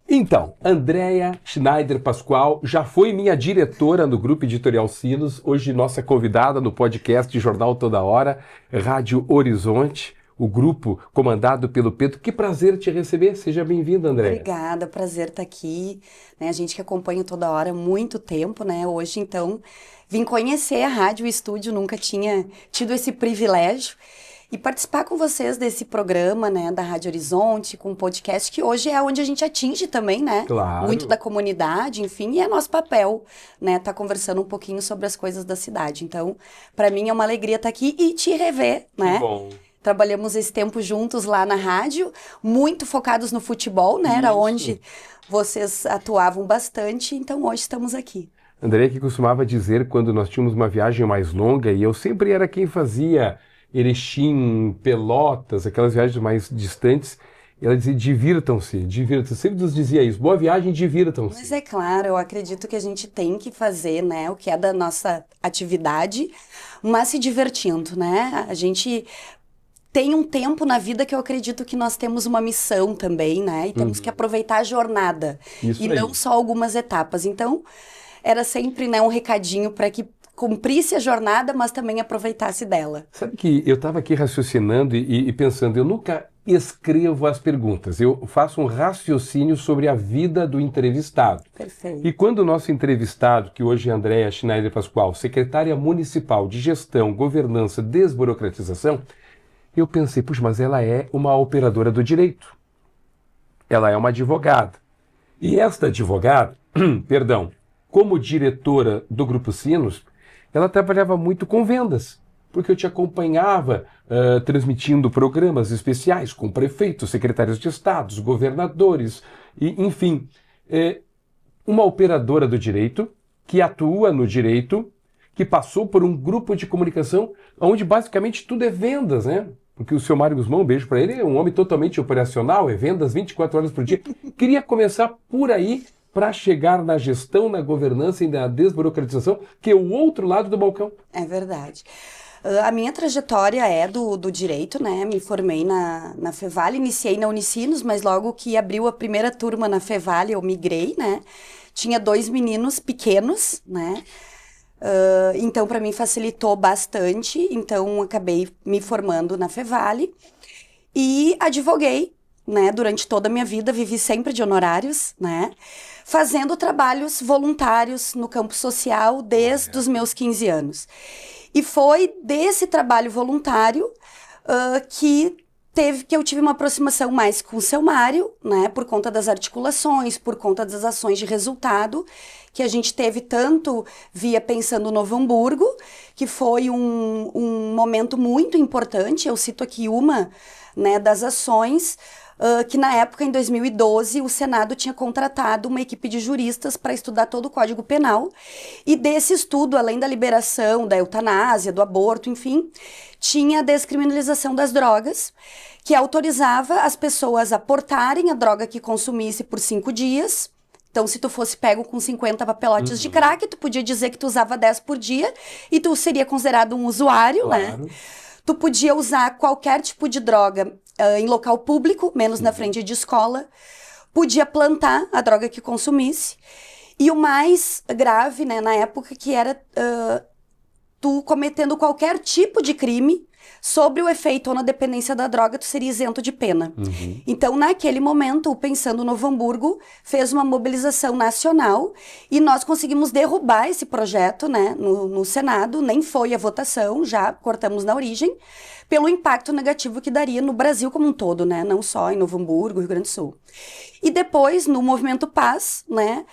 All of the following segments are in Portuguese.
Então, Andréa Schneider Pascoal já foi minha diretora no Grupo Editorial Sinos, hoje nossa convidada no podcast Jornal Toda Hora, Rádio Horizonte, o grupo comandado pelo Pedro. Que prazer te receber, seja bem-vinda, Andréa. Obrigada, prazer estar aqui, né? A gente que acompanha Toda Hora há muito tempo, né? Hoje, então, vim conhecer a rádio e o estúdio, nunca tinha tido esse privilégio. E participar com vocês desse programa, né, da Rádio Horizonte, com o podcast, que hoje é onde a gente atinge também, né? Claro. Muito da comunidade, enfim, e é nosso papel, né, tá conversando um pouquinho sobre as coisas da cidade. Então, para mim é uma alegria estar aqui e te rever, né? Que bom. Trabalhamos esse tempo juntos lá na rádio, muito focados no futebol, né? Era onde vocês atuavam bastante, então hoje estamos aqui. Andréa que costumava dizer, quando nós tínhamos uma viagem mais longa, e eu sempre era quem fazia Erechim, Pelotas, aquelas viagens mais distantes, ela dizia, divirtam-se, sempre nos dizia isso, boa viagem, divirtam-se. Mas é claro, eu acredito que a gente tem que fazer, né, o que é da nossa atividade, mas se divertindo, né, a gente tem um tempo na vida que eu acredito que nós temos uma missão também, né, e temos que aproveitar a jornada, Isso e aí. não só algumas etapas, então era sempre, né, um recadinho para que cumprisse a jornada, mas também aproveitasse dela. Sabe que eu estava aqui raciocinando e pensando, eu nunca escrevo as perguntas, eu faço um raciocínio sobre a vida do entrevistado. Perfeito. E quando o nosso entrevistado, que hoje é Andréa Schneider Pascoal, secretária municipal de Gestão, Governança, Desburocratização, eu pensei, puxa, mas ela é uma operadora do direito. Ela é uma advogada. E esta advogada, perdão, como diretora do Grupo Sinos, ela trabalhava muito com vendas, porque eu te acompanhava transmitindo programas especiais com prefeitos, secretários de estados, governadores, e, enfim, uma operadora do direito, que atua no direito, que passou por um grupo de comunicação onde basicamente tudo é vendas, né? Porque o seu Mário Guzmão, um beijo para ele, é um homem totalmente operacional, é vendas 24 horas por dia. Queria começar por aí, para chegar na gestão, na governança e na desburocratização, que é o outro lado do balcão. É verdade. A minha trajetória é do direito, né? Me formei na Fevale, iniciei na Unicinos, mas logo que abriu a primeira turma na Fevale, eu migrei, né? Tinha 2 meninos pequenos, né? Então, para mim, facilitou bastante. Então, acabei me formando na Fevale e advoguei, né? Durante toda a minha vida, vivi sempre de honorários, né? Fazendo trabalhos voluntários no campo social desde os meus 15 anos. E foi desse trabalho voluntário que eu tive uma aproximação mais com o seu Mário, né, por conta das articulações, por conta das ações de resultado, que a gente teve tanto via Pensando Novo Hamburgo, que foi um momento muito importante. Eu cito aqui uma, né, das ações, que na época, em 2012, o Senado tinha contratado uma equipe de juristas para estudar todo o Código Penal. E desse estudo, além da liberação da eutanásia, do aborto, enfim, tinha a descriminalização das drogas, que autorizava as pessoas a portarem a droga que consumisse por 5 dias. Então, se tu fosse pego com 50 papelotes de crack, tu podia dizer que tu usava 10 por dia e tu seria considerado um usuário, Claro. né? Tu podia usar qualquer tipo de droga em local público, menos na frente de escola. Podia plantar a droga que consumisse. E o mais grave, né, na época, que era tu cometendo qualquer tipo de crime sobre o efeito ou na dependência da droga, tu seria isento de pena. Então, naquele momento, o Pensando Novo Hamburgo fez uma mobilização nacional e nós conseguimos derrubar esse projeto, né, no Senado. Nem foi a votação, já cortamos na origem, pelo impacto negativo que daria no Brasil como um todo, né, não só em Novo Hamburgo, Rio Grande do Sul. E depois, no Movimento Paz, né,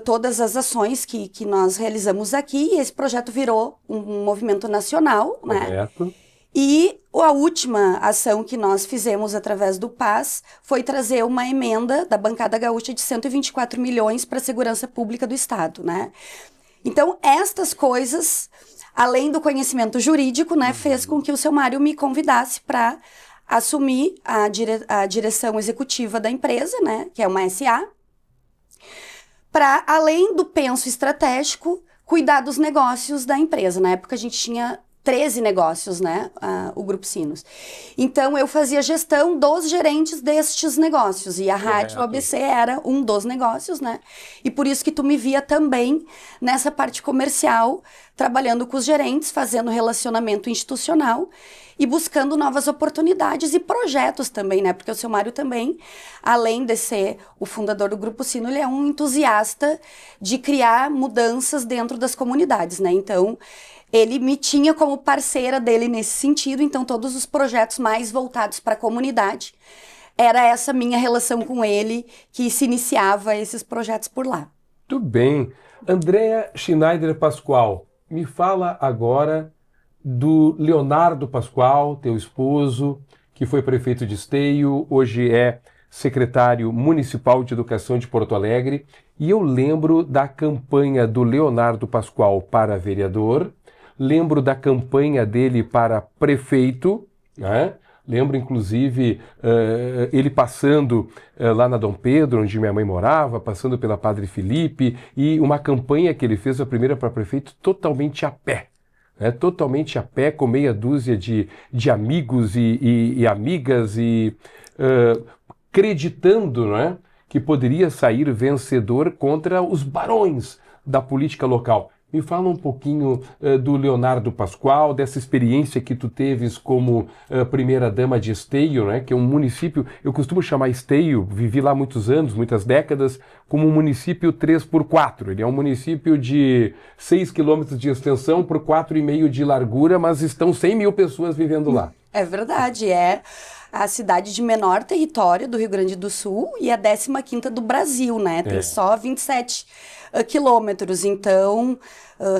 todas as ações que nós realizamos aqui, esse projeto virou um movimento nacional, né? Correto. E a última ação que nós fizemos através do PAS foi trazer uma emenda da bancada gaúcha de 124 milhões para a segurança pública do Estado, né? Então, estas coisas, além do conhecimento jurídico, né, fez com que o seu Mário me convidasse para assumir a direção executiva da empresa, né, que é uma SA, para, além do penso estratégico, cuidar dos negócios da empresa. Na época, a gente tinha 13 negócios, né, o Grupo Sinos. Então, eu fazia gestão dos gerentes destes negócios, e a Rádio ABC era um dos negócios, né, e por isso que tu me via também nessa parte comercial, trabalhando com os gerentes, fazendo relacionamento institucional e buscando novas oportunidades e projetos também, né, porque o seu Mário também, além de ser o fundador do Grupo Sino, ele é um entusiasta de criar mudanças dentro das comunidades, né, então ele me tinha como parceira dele nesse sentido, então todos os projetos mais voltados para a comunidade, era essa minha relação com ele que se iniciava esses projetos por lá. Tudo bem. Andréa Schneider Pascoal, me fala agora do Leonardo Pascoal, teu esposo, que foi prefeito de Esteio, hoje é secretário municipal de educação de Porto Alegre, e eu lembro da campanha do Leonardo Pascoal para vereador, lembro da campanha dele para prefeito, né? Lembro, inclusive, ele passando lá na Dom Pedro, onde minha mãe morava, passando pela Padre Felipe, e uma campanha que ele fez, a primeira para prefeito, totalmente a pé. Né? Totalmente a pé, com meia dúzia de amigos e amigas, e acreditando, né, que poderia sair vencedor contra os barões da política local. Me fala um pouquinho do Leonardo Pascoal, dessa experiência que tu teves como primeira-dama de Esteio, né, que é um município, eu costumo chamar Esteio, vivi lá muitos anos, muitas décadas, como um município 3x4. Ele é um município de 6 quilômetros de extensão por 4,5 de largura, mas estão 100 mil pessoas vivendo lá. É verdade, é a cidade de menor território do Rio Grande do Sul e a 15ª do Brasil, né? Tem só 27 quilômetros, então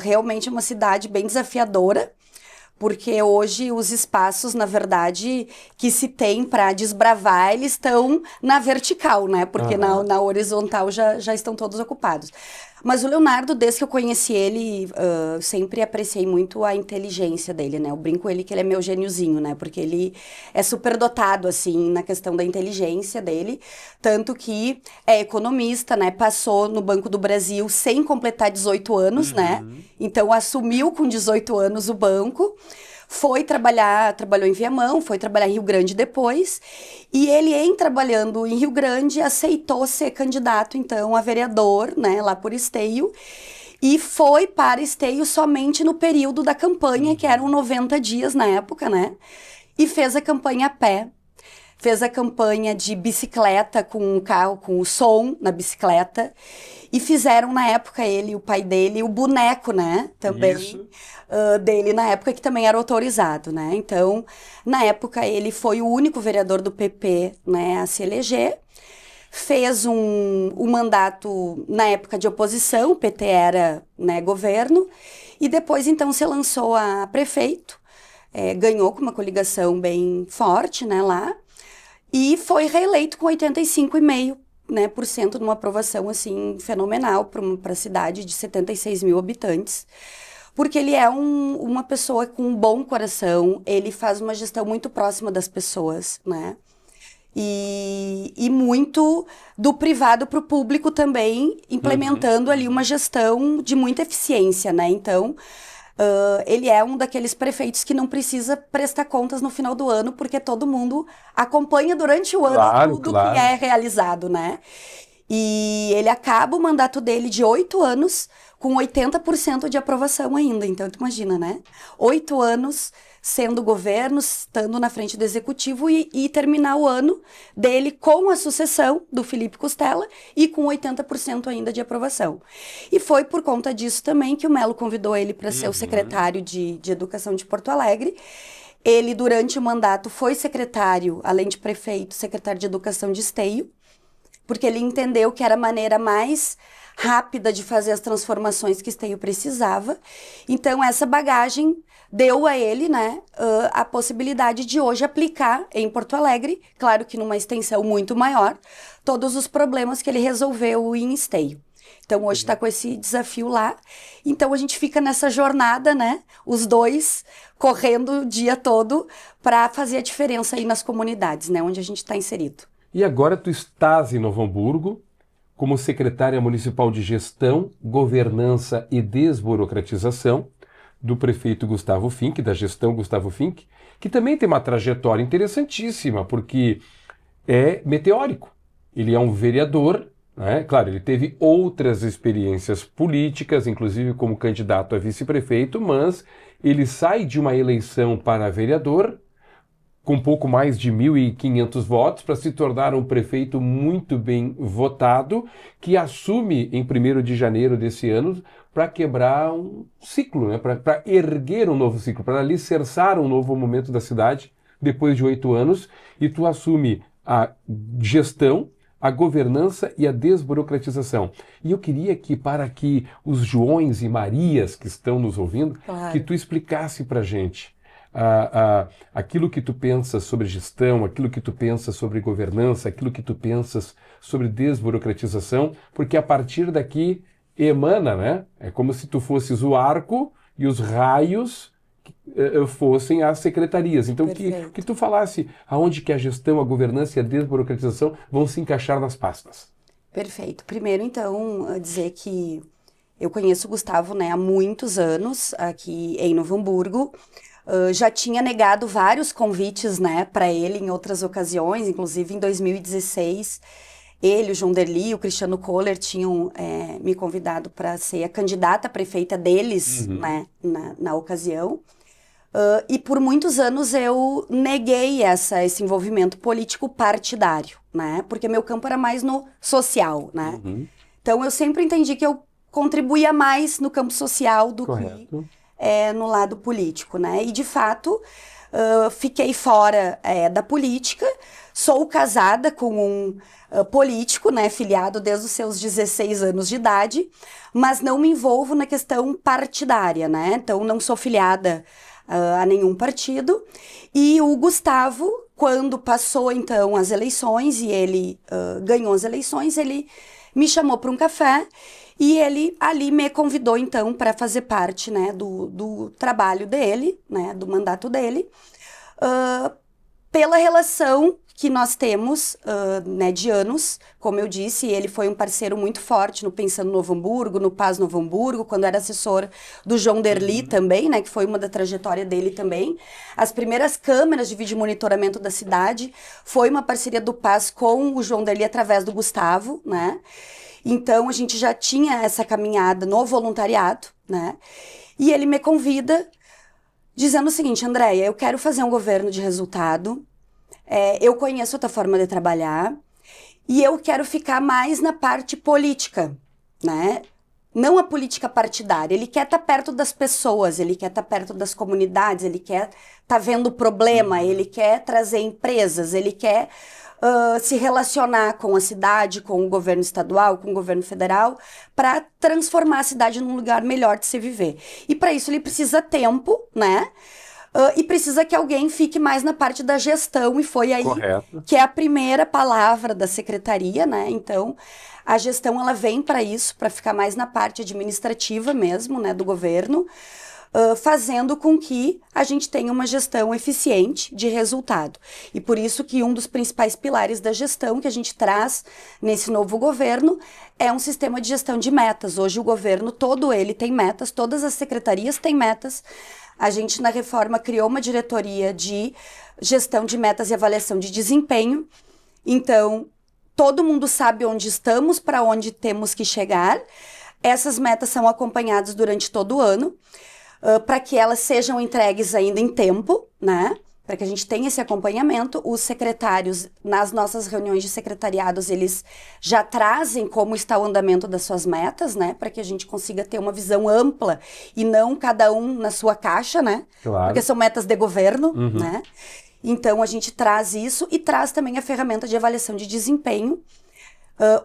realmente é uma cidade bem desafiadora, porque hoje os espaços, na verdade, que se tem para desbravar, eles estão na vertical, né? Porque na horizontal já estão todos ocupados. Mas o Leonardo, desde que eu conheci ele, sempre apreciei muito a inteligência dele, né? Eu brinco ele que ele é meu gêniozinho, né? Porque ele é super dotado, assim, na questão da inteligência dele. Tanto que é economista, né? Passou no Banco do Brasil sem completar 18 anos, né? Então, assumiu com 18 anos o banco. Trabalhou em Viamão, foi trabalhar em Rio Grande depois, e ele, em trabalhando em Rio Grande, aceitou ser candidato, então, a vereador, né, lá por Esteio, e foi para Esteio somente no período da campanha, que eram 90 dias na época, né, e fez a campanha a pé. Fez a campanha de bicicleta com o carro, com o som na bicicleta. E fizeram, na época, ele e o pai dele, o boneco, né? Também dele, na época, que também era autorizado, né? Então, na época, ele foi o único vereador do PP, né, a se eleger. Fez um mandato, na época, de oposição, o PT era, né, governo. E depois, então, se lançou a prefeito. Ganhou com uma coligação bem forte, né, lá. E foi reeleito com 85,5%, né, numa aprovação assim, fenomenal para a cidade de 76 mil habitantes. Porque ele é uma pessoa com um bom coração, ele faz uma gestão muito próxima das pessoas, né? E muito do privado para o público também, implementando ali uma gestão de muita eficiência, né? Então, ele é um daqueles prefeitos que não precisa prestar contas no final do ano, porque todo mundo acompanha durante o ano tudo que é realizado, né? E ele acaba o mandato dele de 8 anos com 80% de aprovação ainda. Então, tu imagina, né? 8 anos sendo governo, estando na frente do executivo e terminar o ano dele com a sucessão do Felipe Costella e com 80% ainda de aprovação. E foi por conta disso também que o Melo convidou ele para ser o secretário de Educação de Porto Alegre. Ele, durante o mandato, foi secretário, além de prefeito, secretário de Educação de Esteio, porque ele entendeu que era a maneira mais rápida de fazer as transformações que Esteio precisava. Então, essa bagagem deu a ele, né, a possibilidade de hoje aplicar em Porto Alegre, claro que numa extensão muito maior, todos os problemas que ele resolveu em Esteio. Então, hoje está com esse desafio lá. Então, a gente fica nessa jornada, né, os dois correndo o dia todo para fazer a diferença aí nas comunidades, né, onde a gente está inserido. E agora tu estás em Novo Hamburgo como secretária municipal de Gestão, Governança e Desburocratização. do prefeito Gustavo Finck, da gestão Gustavo Finck, que também tem uma trajetória interessantíssima, porque é meteórico. Ele é um vereador, né? Claro, ele teve outras experiências políticas, inclusive como candidato a vice-prefeito, mas ele sai de uma eleição para vereador com pouco mais de 1.500 votos para se tornar um prefeito muito bem votado, que assume em 1º de janeiro desse ano para quebrar um ciclo, né? Para erguer um novo ciclo, para alicerçar um novo momento da cidade depois de 8 anos, e tu assume a gestão, a governança e a desburocratização. E eu queria que, para que os Joões e Marias que estão nos ouvindo, Claro. que tu explicasse para a gente aquilo que tu pensas sobre gestão, aquilo que tu pensas sobre governança, aquilo que tu pensas sobre desburocratização, porque a partir daqui emana, né? É como se tu fosses o arco e os raios fossem as secretarias. Então, que tu falasse aonde que a gestão, a governança e a desburocratização vão se encaixar nas pastas. Perfeito. Primeiro, então, dizer que eu conheço o Gustavo, né, há muitos anos aqui em Novo Hamburgo. Já tinha negado vários convites, né, para ele em outras ocasiões, inclusive em 2016. Ele, o João Derli, o Cristiano Kohler tinham me convidado para ser a candidata a prefeita deles, né, na ocasião. E por muitos anos eu neguei esse envolvimento político partidário, né, porque meu campo era mais no social, né. Então eu sempre entendi que eu contribuía mais no campo social do Correto. que no lado político, né? E de fato fiquei fora da política. Sou casada com um político, né, filiado desde os seus 16 anos de idade, mas não me envolvo na questão partidária, né? Então não sou filiada a nenhum partido. E o Gustavo, quando passou então as eleições e ele ganhou as eleições, ele me chamou para um café. E ele ali me convidou, então, para fazer parte, né, do trabalho dele, né, do mandato dele, pela relação que nós temos, né, de anos. Como eu disse, ele foi um parceiro muito forte no Pensando Novo Hamburgo, no Paz Novo Hamburgo, quando era assessor do João Derli também, né, que foi uma da trajetória dele também. As primeiras câmeras de vídeo monitoramento da cidade foi uma parceria do Paz com o João Derli através do Gustavo, né. Então, a gente já tinha essa caminhada no voluntariado, né? E ele me convida dizendo o seguinte: Andréia, eu quero fazer um governo de resultado, eu conheço a tua forma de trabalhar e eu quero ficar mais na parte política, né? Não a política partidária. Ele quer estar perto das pessoas, ele quer estar perto das comunidades, ele quer estar vendo o problema, ele quer trazer empresas, ele quer se relacionar com a cidade, com o governo estadual, com o governo federal, para transformar a cidade num lugar melhor de se viver. E para isso ele precisa tempo, né? E precisa que alguém fique mais na parte da gestão, e foi aí que é a primeira palavra da secretaria, né? Então, a gestão ela vem para isso, para ficar mais na parte administrativa mesmo, né, do governo, fazendo com que a gente tenha uma gestão eficiente de resultado. E por isso que um dos principais pilares da gestão que a gente traz nesse novo governo é um sistema de gestão de metas. Hoje o governo todo ele tem metas, todas as secretarias têm metas. A gente na reforma criou uma diretoria de gestão de metas e avaliação de desempenho. Então, todo mundo sabe onde estamos, para onde temos que chegar. Essas metas são acompanhadas durante todo o ano, para que elas sejam entregues ainda em tempo, né? Para que a gente tenha esse acompanhamento. Os secretários, nas nossas reuniões de secretariados, eles já trazem como está o andamento das suas metas, né? Para que a gente consiga ter uma visão ampla e não cada um na sua caixa, né? Claro. Porque são metas de governo, né? Então, a gente traz isso e traz também a ferramenta de avaliação de desempenho.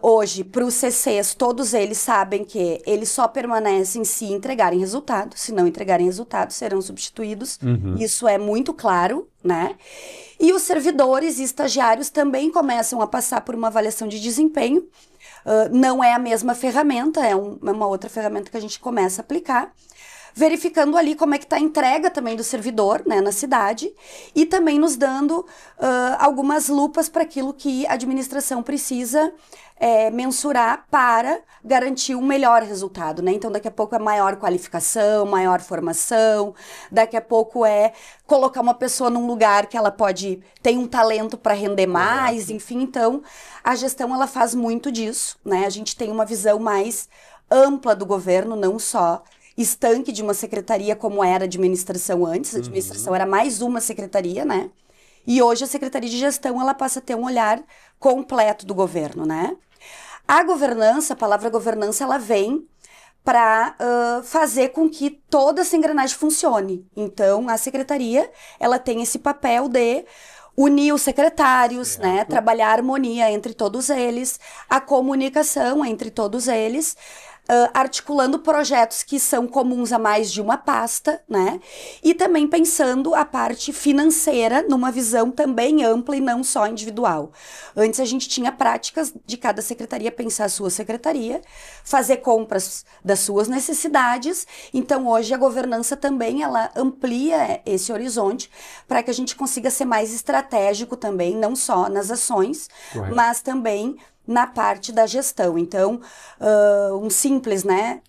Hoje, para os CCs, todos eles sabem que eles só permanecem se entregarem resultado. Se não entregarem resultado, serão substituídos. Isso é muito claro, né? E os servidores e estagiários também começam a passar por uma avaliação de desempenho. Não é a mesma ferramenta, é uma outra ferramenta que a gente começa a aplicar. verificando ali como é que está a entrega também do servidor, né, na cidade, e também nos dando algumas lupas para aquilo que a administração precisa mensurar para garantir um melhor resultado, né? Então, daqui a pouco é maior qualificação, maior formação, daqui a pouco é colocar uma pessoa num lugar que ela tem um talento para render mais, enfim. Então, a gestão, ela faz muito disso, né? A gente tem uma visão mais ampla do governo, não só estanque de uma secretaria como era a administração antes. A administração era mais uma secretaria, né? E hoje a Secretaria de Gestão, ela passa a ter um olhar completo do governo, né? A governança, a palavra governança, ela vem para fazer com que toda essa engrenagem funcione. Então, a secretaria, ela tem esse papel de unir os secretários, né? Trabalhar a harmonia entre todos eles, a comunicação entre todos eles, articulando projetos que são comuns a mais de uma pasta, né? E também pensando a parte financeira numa visão também ampla e não só individual. Antes a gente tinha práticas de cada secretaria pensar a sua secretaria, fazer compras das suas necessidades. Então hoje a governança também ela amplia esse horizonte para que a gente consiga ser mais estratégico também, não só nas ações, mas também na parte da gestão. Então, um simples, né,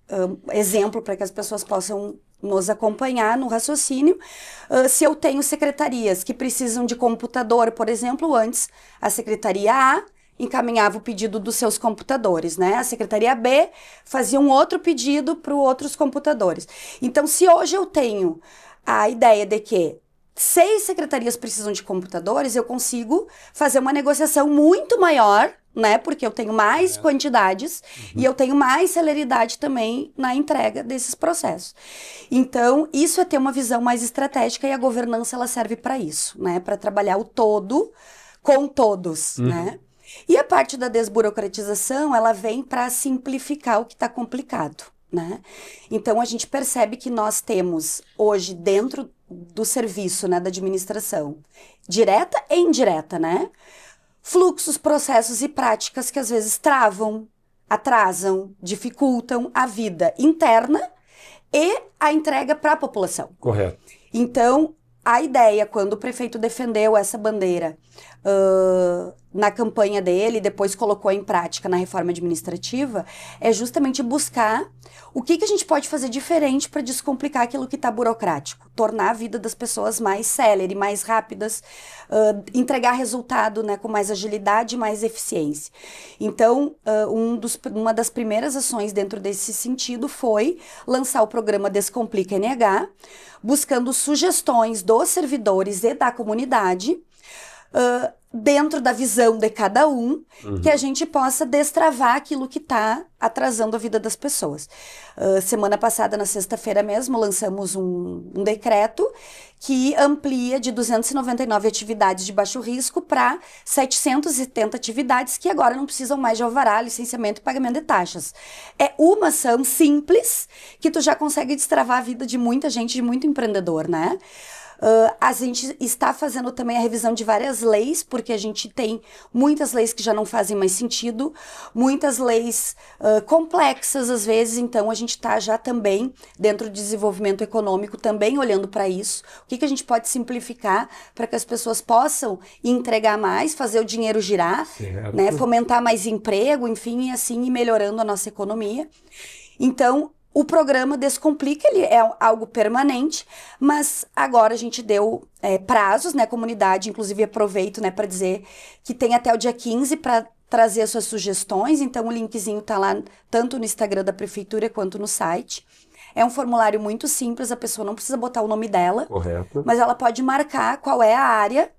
exemplo para que as pessoas possam nos acompanhar no raciocínio. Se eu tenho secretarias que precisam de computador, por exemplo, antes a secretaria A encaminhava o pedido dos seus computadores, né? A secretaria B fazia um outro pedido para outros computadores. Então, se hoje eu tenho a ideia de que 6 secretarias precisam de computadores, eu consigo fazer uma negociação muito maior, né? Porque eu tenho mais quantidades e eu tenho mais celeridade também na entrega desses processos. Então, isso é ter uma visão mais estratégica e a governança ela serve para isso, né? Para trabalhar o todo com todos, né? E a parte da desburocratização, ela vem para simplificar o que está complicado, né? Então, a gente percebe que nós temos hoje dentro do serviço, né, da administração, direta e indireta, né? Fluxos, processos e práticas que às vezes travam, atrasam, dificultam a vida interna e a entrega para a população. Correto. Então, a ideia, quando o prefeito defendeu essa bandeira na campanha dele, depois colocou em prática na reforma administrativa, é justamente buscar o que a gente pode fazer diferente para descomplicar aquilo que está burocrático, tornar a vida das pessoas mais célere, mais rápidas, entregar resultado, né, com mais agilidade e mais eficiência. Então, uma das primeiras ações dentro desse sentido foi lançar o programa Descomplica NH, buscando sugestões dos servidores e da comunidade, dentro da visão de cada um, que a gente possa destravar aquilo que está atrasando a vida das pessoas. Semana passada, na sexta-feira mesmo, lançamos um decreto que amplia de 299 atividades de baixo risco para 770 atividades que agora não precisam mais de alvará, licenciamento e pagamento de taxas. É uma ação simples que tu já consegue destravar a vida de muita gente, de muito empreendedor, né? A gente está fazendo também a revisão de várias leis, porque a gente tem muitas leis que já não fazem mais sentido, muitas leis complexas às vezes, então a gente está já também, dentro do desenvolvimento econômico, também olhando para isso, o que a gente pode simplificar para que as pessoas possam entregar mais, fazer o dinheiro girar, né, fomentar mais emprego, enfim, e assim ir melhorando a nossa economia. Então, o programa Descomplica, ele é algo permanente, mas agora a gente deu prazos, né, comunidade, inclusive aproveito, né, para dizer que tem até o dia 15 para trazer as suas sugestões, então o linkzinho tá lá tanto no Instagram da prefeitura quanto no site. É um formulário muito simples, a pessoa não precisa botar o nome dela, correto, mas ela pode marcar qual é a área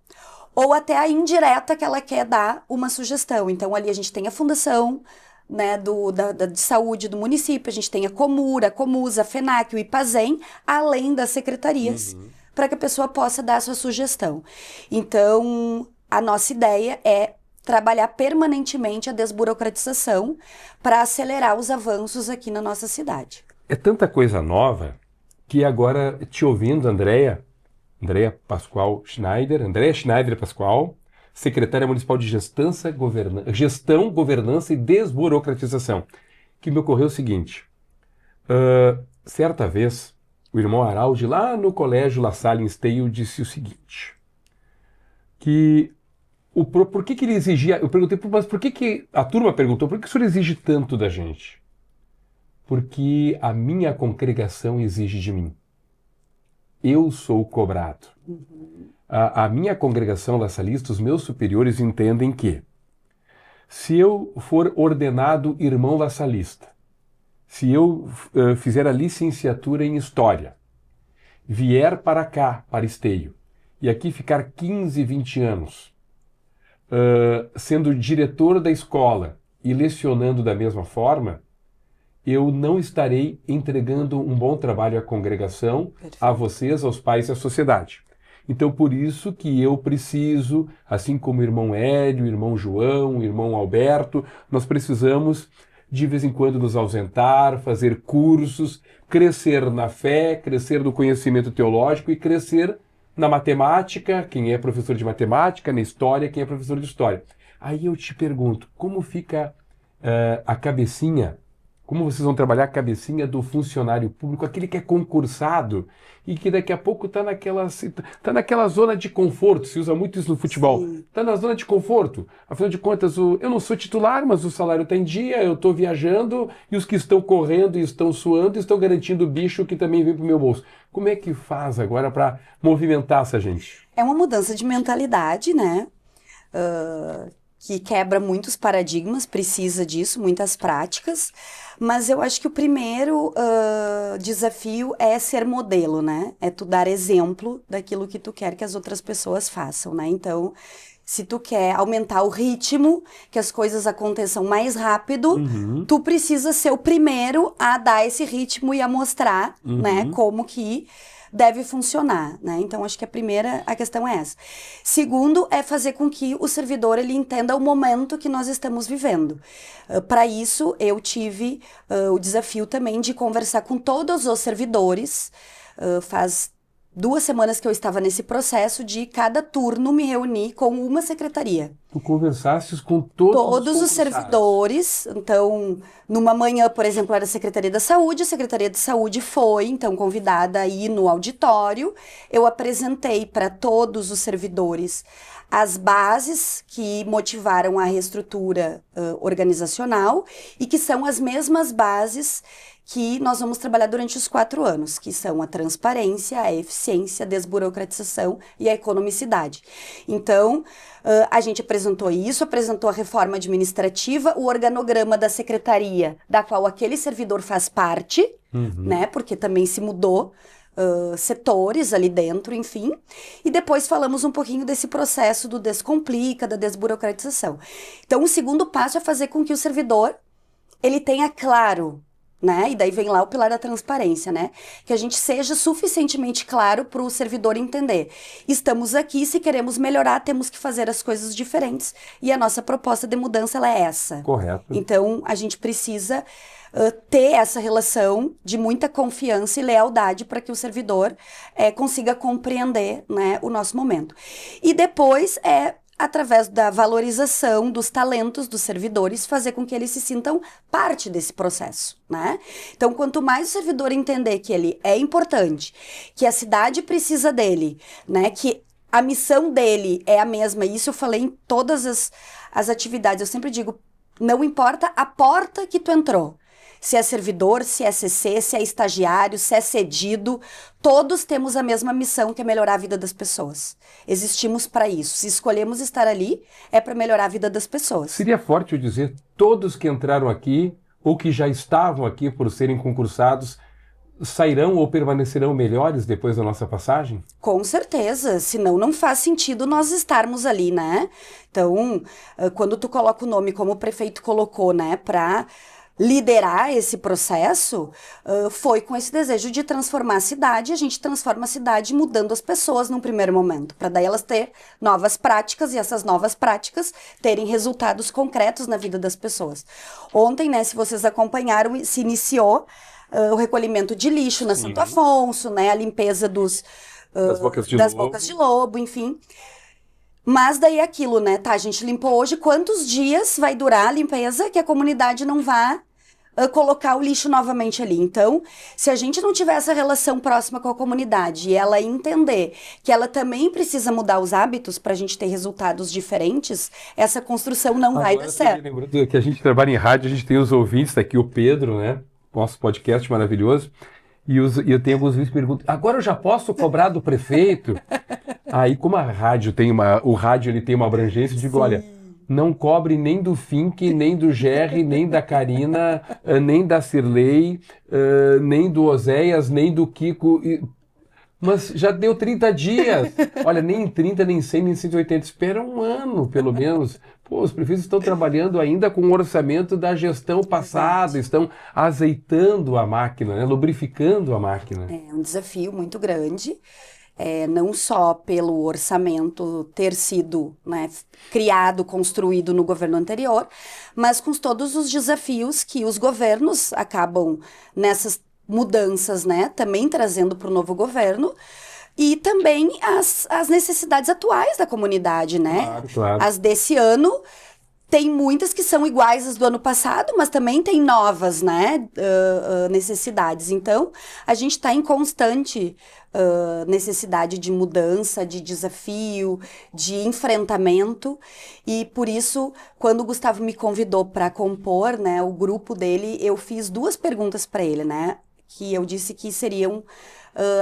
ou até a indireta que ela quer dar uma sugestão. Então ali a gente tem a fundação, né, de saúde do município, a gente tem a Comura, a Comusa, a FENAC, o IPAZEM, além das secretarias, para que a pessoa possa dar a sua sugestão. Então, a nossa ideia é trabalhar permanentemente a desburocratização para acelerar os avanços aqui na nossa cidade. É tanta coisa nova que agora, te ouvindo, Andréa Schneider Pascoal, secretária municipal de Gestão, Governança e Desburocratização, que me ocorreu o seguinte, certa vez o irmão Araldi, lá no colégio La Salle em Esteio, disse o seguinte, que por que ele exigia, eu perguntei, mas por que a turma perguntou, por que o senhor exige tanto da gente? Porque a minha congregação exige de mim. Eu sou cobrado. A minha congregação lasalista, os meus superiores entendem que se eu for ordenado irmão lasalista, se eu fizer a licenciatura em História, vier para cá, para Esteio, e aqui ficar 15, 20 anos, sendo diretor da escola e lecionando da mesma forma, eu não estarei entregando um bom trabalho à congregação, perfeito, a vocês, aos pais e à sociedade. Então, por isso que eu preciso, assim como o irmão Hélio, o irmão João, o irmão Alberto, nós precisamos de vez em quando nos ausentar, fazer cursos, crescer na fé, crescer no conhecimento teológico e crescer na matemática, quem é professor de matemática, na história, quem é professor de história. Aí eu te pergunto, como fica a cabecinha, como vocês vão trabalhar a cabecinha do funcionário público, aquele que é concursado e que daqui a pouco está naquela zona de conforto, se usa muito isso no futebol, está na zona de conforto, afinal de contas eu não sou titular, mas o salário está em dia, eu estou viajando e os que estão correndo e estão suando estão garantindo o bicho que também vem para o meu bolso. Como é que faz agora para movimentar essa gente? É uma mudança de mentalidade, né? Que quebra muitos paradigmas, precisa disso, muitas práticas, mas eu acho que o primeiro desafio é ser modelo, né? É tu dar exemplo daquilo que tu quer que as outras pessoas façam, né? Então, se tu quer aumentar o ritmo, que as coisas aconteçam mais rápido, tu precisa ser o primeiro a dar esse ritmo e a mostrar, né, como que deve funcionar, né? Então, acho que a questão é essa. Segundo, é fazer com que o servidor, ele entenda o momento que nós estamos vivendo. Para isso, eu tive o desafio também de conversar com todos os servidores. Faz 2 semanas que eu estava nesse processo de cada turno me reunir com uma secretaria. Tu conversasses com todos os servidores. Então, numa manhã, por exemplo, era a Secretaria da Saúde. A Secretaria de Saúde foi, então, convidada a ir no auditório. Eu apresentei para todos os servidores as bases que motivaram a reestrutura organizacional e que são as mesmas bases que nós vamos trabalhar durante os 4 anos, que são a transparência, a eficiência, a desburocratização e a economicidade. Então, a gente apresentou isso, apresentou a reforma administrativa, o organograma da secretaria, da qual aquele servidor faz parte, né, porque também se mudou setores ali dentro, enfim. E depois falamos um pouquinho desse processo do Descomplica, da desburocratização. Então, o segundo passo é fazer com que o servidor, ele tenha claro, né? E daí vem lá o pilar da transparência, né? Que a gente seja suficientemente claro para o servidor entender. Estamos aqui, se queremos melhorar, temos que fazer as coisas diferentes. E a nossa proposta de mudança, ela é essa. Correto. Então, a gente precisa ter essa relação de muita confiança e lealdade para que o servidor consiga compreender, né, o nosso momento. E depois através da valorização dos talentos dos servidores, fazer com que eles se sintam parte desse processo, né? Então, quanto mais o servidor entender que ele é importante, que a cidade precisa dele, né? Que a missão dele é a mesma, isso eu falei em todas as atividades, eu sempre digo, não importa a porta que tu entrou, se é servidor, se é CC, se é estagiário, se é cedido, todos temos a mesma missão, que é melhorar a vida das pessoas. Existimos para isso. Se escolhemos estar ali, é para melhorar a vida das pessoas. Seria forte eu dizer, todos que entraram aqui, ou que já estavam aqui por serem concursados, sairão ou permanecerão melhores depois da nossa passagem? Com certeza, senão não faz sentido nós estarmos ali, né? Então, quando tu coloca o nome como o prefeito colocou, né, para liderar esse processo, foi com esse desejo de transformar a cidade. A gente transforma a cidade mudando as pessoas num primeiro momento, para daí elas ter novas práticas e essas novas práticas terem resultados concretos na vida das pessoas. Ontem, né, se vocês acompanharam, se iniciou o recolhimento de lixo na Santo Afonso, né, a limpeza das bocas de lobo, enfim. Mas daí é aquilo, né? Tá, a gente limpou hoje, quantos dias vai durar a limpeza que a comunidade não vá colocar o lixo novamente ali. Então, se a gente não tiver essa relação próxima com a comunidade e ela entender que ela também precisa mudar os hábitos para a gente ter resultados diferentes, essa construção não vai dar Agora, você me certo. lembrou que a gente trabalha em rádio, a gente tem os ouvintes, tá aqui o Pedro, né? Nosso podcast maravilhoso. E eu tenho alguns ouvintes que perguntam, agora eu já posso cobrar do prefeito? Aí, como a rádio o rádio ele tem uma abrangência, eu digo, olha, não cobre nem do Fink, nem do Gerry, nem da Karina, nem da Cirlei, nem do Oséias, nem do Kiko. Mas já deu 30 dias. Olha, nem em 30, nem em 100, nem em 180. Espera um ano, pelo menos. Pô, os prefeitos estão trabalhando ainda com o orçamento da gestão passada, estão azeitando a máquina, né? Lubrificando a máquina. É um desafio muito grande, não só pelo orçamento ter sido, né, criado, construído no governo anterior, mas com todos os desafios que os governos acabam nessas mudanças, né, também trazendo para o novo governo. E também as necessidades atuais da comunidade, né? Claro, claro. As desse ano, tem muitas que são iguais às do ano passado, mas também tem novas, né, necessidades. Então, a gente está em constante necessidade de mudança, de desafio, de enfrentamento. E por isso, quando o Gustavo me convidou para compor, né, o grupo dele, eu fiz 2 perguntas para ele, né, que eu disse que seriam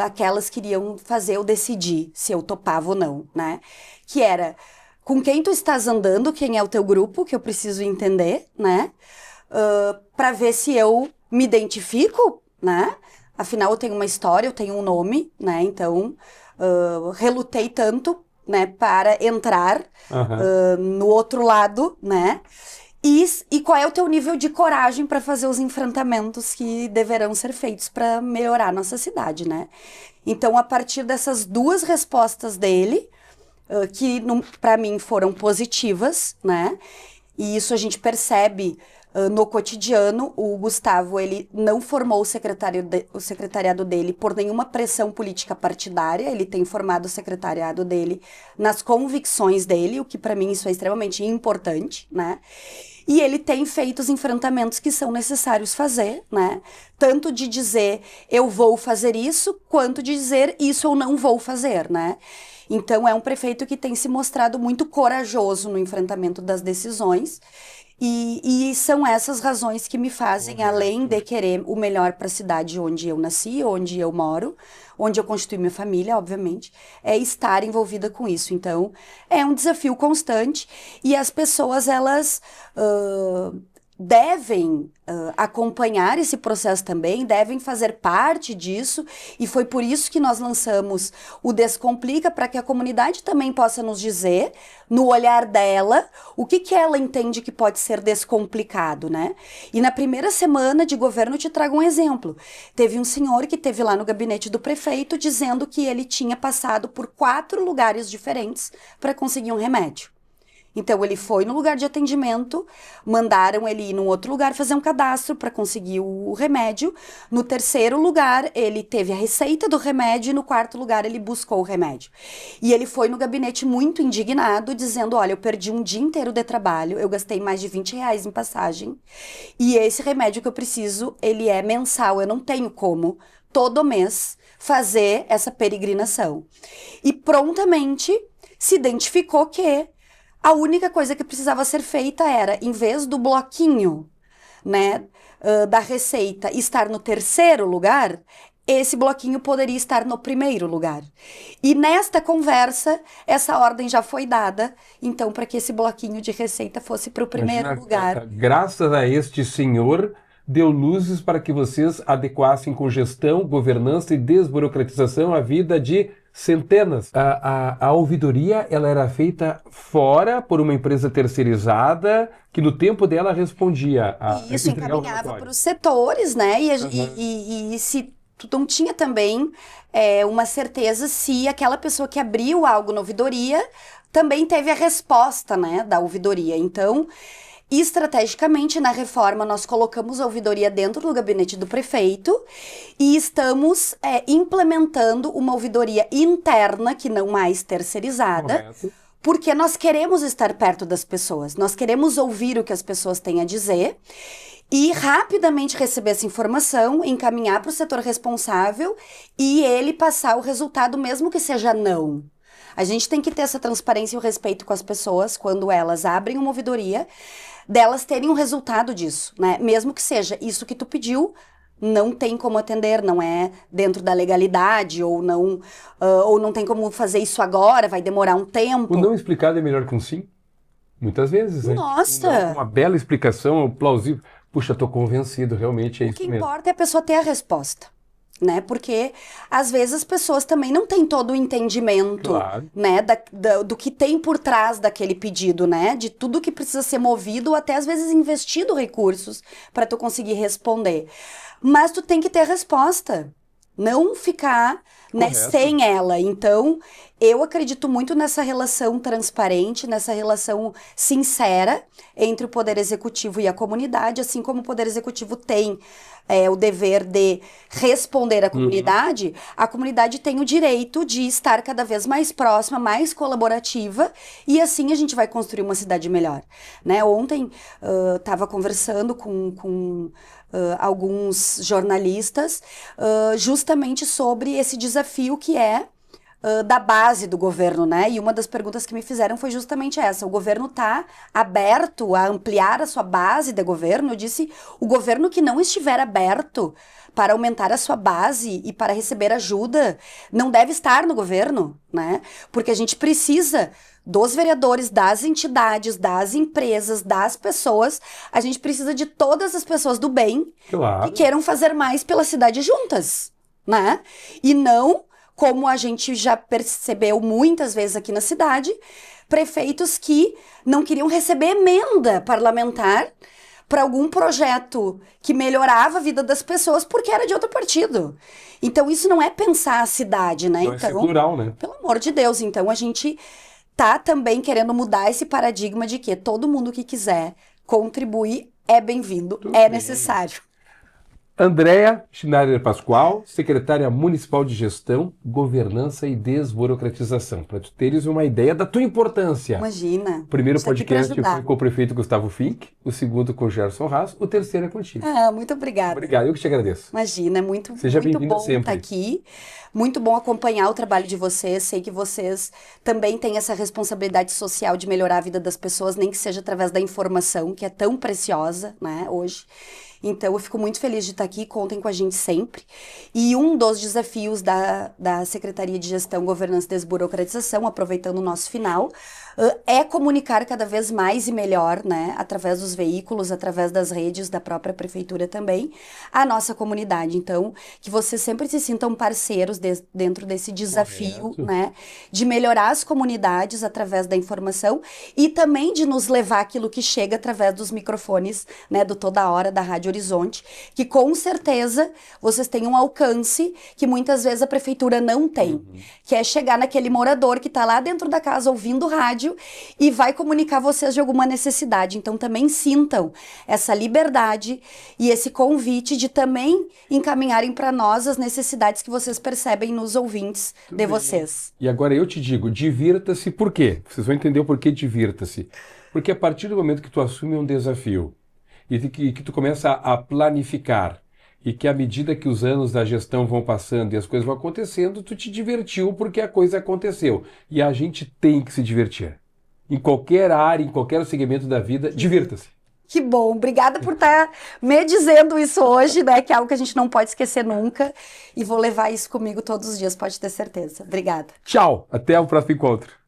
aquelas que iriam fazer eu decidir se eu topava ou não, né, que era: com quem tu estás andando, quem é o teu grupo, que eu preciso entender, né? Para ver se eu me identifico, né? Afinal, eu tenho uma história, eu tenho um nome, né? Então, relutei tanto, né, para entrar no outro lado, né? E qual é o teu nível de coragem para fazer os enfrentamentos que deverão ser feitos para melhorar a nossa cidade, né? Então, a partir dessas 2 respostas dele, que para mim foram positivas, né? E isso a gente percebe no cotidiano. O Gustavo, ele não formou o secretariado dele por nenhuma pressão política partidária, ele tem formado o secretariado dele nas convicções dele, o que para mim isso é extremamente importante, né? E ele tem feito os enfrentamentos que são necessários fazer, né? Tanto de dizer eu vou fazer isso, quanto de dizer isso eu não vou fazer, né? Então, é um prefeito que tem se mostrado muito corajoso no enfrentamento das decisões. E são essas razões que me fazem, além de querer o melhor para a cidade onde eu nasci, onde eu moro, onde eu constitui minha família, obviamente, é estar envolvida com isso. Então, é um desafio constante e as pessoas, elas devem acompanhar esse processo também, devem fazer parte disso, e foi por isso que nós lançamos o Descomplica, para que a comunidade também possa nos dizer, no olhar dela, o que ela entende que pode ser descomplicado, né? E na primeira semana de governo, eu te trago um exemplo. Teve um senhor que esteve lá no gabinete do prefeito dizendo que ele tinha passado por 4 lugares diferentes para conseguir um remédio. Então, ele foi no lugar de atendimento, mandaram ele ir num outro lugar fazer um cadastro para conseguir o remédio. No 3º lugar, ele teve a receita do remédio e no 4º lugar, ele buscou o remédio. E ele foi no gabinete muito indignado, dizendo: olha, eu perdi um dia inteiro de trabalho, eu gastei mais de R$20 em passagem e esse remédio que eu preciso, ele é mensal, eu não tenho como todo mês fazer essa peregrinação. E prontamente se identificou que a única coisa que precisava ser feita era, em vez do bloquinho, né, da receita estar no 3º lugar, esse bloquinho poderia estar no 1º lugar. E nesta conversa, essa ordem já foi dada, então, para que esse bloquinho de receita fosse para o 1º lugar. Graças a este senhor, deu luzes para que vocês adequassem com gestão, governança e desburocratização a vida de centenas. A ouvidoria, ela era feita fora por uma empresa terceirizada que no tempo dela respondia isso, encaminhava para os setores, né? E se tu não tinha também uma certeza se aquela pessoa que abriu algo na ouvidoria também teve a resposta, né, da ouvidoria. Então, estrategicamente, na reforma, nós colocamos a ouvidoria dentro do gabinete do prefeito e estamos implementando uma ouvidoria interna, que não mais terceirizada, correto, porque nós queremos estar perto das pessoas, nós queremos ouvir o que as pessoas têm a dizer e rapidamente receber essa informação, encaminhar para o setor responsável e ele passar o resultado, mesmo que seja não. A gente tem que ter essa transparência e o respeito com as pessoas quando elas abrem uma ouvidoria, delas terem um resultado disso, né? Mesmo que seja isso que tu pediu, não tem como atender, não é dentro da legalidade, ou não tem como fazer isso agora, vai demorar um tempo. O não explicado é melhor que um sim? Muitas vezes, né? Nossa! Uma bela explicação, plausível. Puxa, estou convencido, realmente é isso mesmo. O que importa é a pessoa ter a resposta, né? Porque às vezes as pessoas também não têm todo o entendimento, Claro. né, do que tem por trás daquele pedido, né? De tudo que precisa ser movido, ou até às vezes investido recursos para tu conseguir responder. Mas tu tem que ter a resposta. Não ficar, né, Correto. sem ela. Então, eu acredito muito nessa relação transparente, nessa relação sincera entre o Poder Executivo e a comunidade, assim como o Poder Executivo tem o dever de responder à comunidade, a comunidade tem o direito de estar cada vez mais próxima, mais colaborativa, e assim a gente vai construir uma cidade melhor, né? Ontem estava conversando com alguns jornalistas justamente sobre esse desafio que é da base do governo, né? E uma das perguntas que me fizeram foi justamente essa: o governo está aberto a ampliar a sua base de governo? Eu disse, o governo que não estiver aberto para aumentar a sua base e para receber ajuda, não deve estar no governo, né? Porque a gente precisa dos vereadores, das entidades, das empresas, das pessoas, a gente precisa de todas as pessoas do bem Claro. que queiram fazer mais pela cidade juntas, né? E não, como a gente já percebeu muitas vezes aqui na cidade, prefeitos que não queriam receber emenda parlamentar para algum projeto que melhorava a vida das pessoas porque era de outro partido. Então isso não é pensar a cidade, né? Não, então, é plural, né? Pelo amor de Deus, então a gente tá também querendo mudar esse paradigma de que todo mundo que quiser contribuir é bem-vindo, é necessário. Andréa Schneider Pascoal, secretária municipal de Gestão, Governança e Desburocratização. Para tu teres uma ideia da tua importância. Imagina. O primeiro Estou aqui pra podcast ajudar. foi com o prefeito Gustavo Fink, o segundo com o Gerson Haas, o terceiro é contigo. Muito obrigada. Obrigado, eu que te agradeço. Imagina, é muito Seja muito bem-vinda bom sempre. estar aqui. Muito bom acompanhar o trabalho de vocês. Sei que vocês também têm essa responsabilidade social de melhorar a vida das pessoas, nem que seja através da informação, que é tão preciosa, né, hoje. Então, eu fico muito feliz de estar aqui, contem com a gente sempre. E um dos desafios da Secretaria de Gestão, Governança e Desburocratização, aproveitando o nosso final, é comunicar cada vez mais e melhor, né, através dos veículos, através das redes da própria prefeitura também, a nossa comunidade. Então, que vocês sempre se sintam parceiros dentro desse desafio, Correto. né, de melhorar as comunidades através da informação e também de nos levar aquilo que chega através dos microfones, né, do Toda Hora, da Rádio Horizonte, que com certeza vocês têm um alcance que muitas vezes a prefeitura não tem, que é chegar naquele morador que está lá dentro da casa ouvindo rádio e vai comunicar vocês de alguma necessidade. Então também sintam essa liberdade e esse convite de também encaminharem para nós as necessidades que vocês percebem nos ouvintes de vocês. E agora eu te digo, divirta-se por quê? Vocês vão entender o porquê divirta-se. Porque a partir do momento que tu assume um desafio e que tu começa a planificar e que à medida que os anos da gestão vão passando e as coisas vão acontecendo, tu te divertiu porque a coisa aconteceu. E a gente tem que se divertir. Em qualquer área, em qualquer segmento da vida, divirta-se. Que bom, obrigada por estar me dizendo isso hoje, né, que é algo que a gente não pode esquecer nunca, e vou levar isso comigo todos os dias, pode ter certeza. Obrigada. Tchau, até o próximo encontro.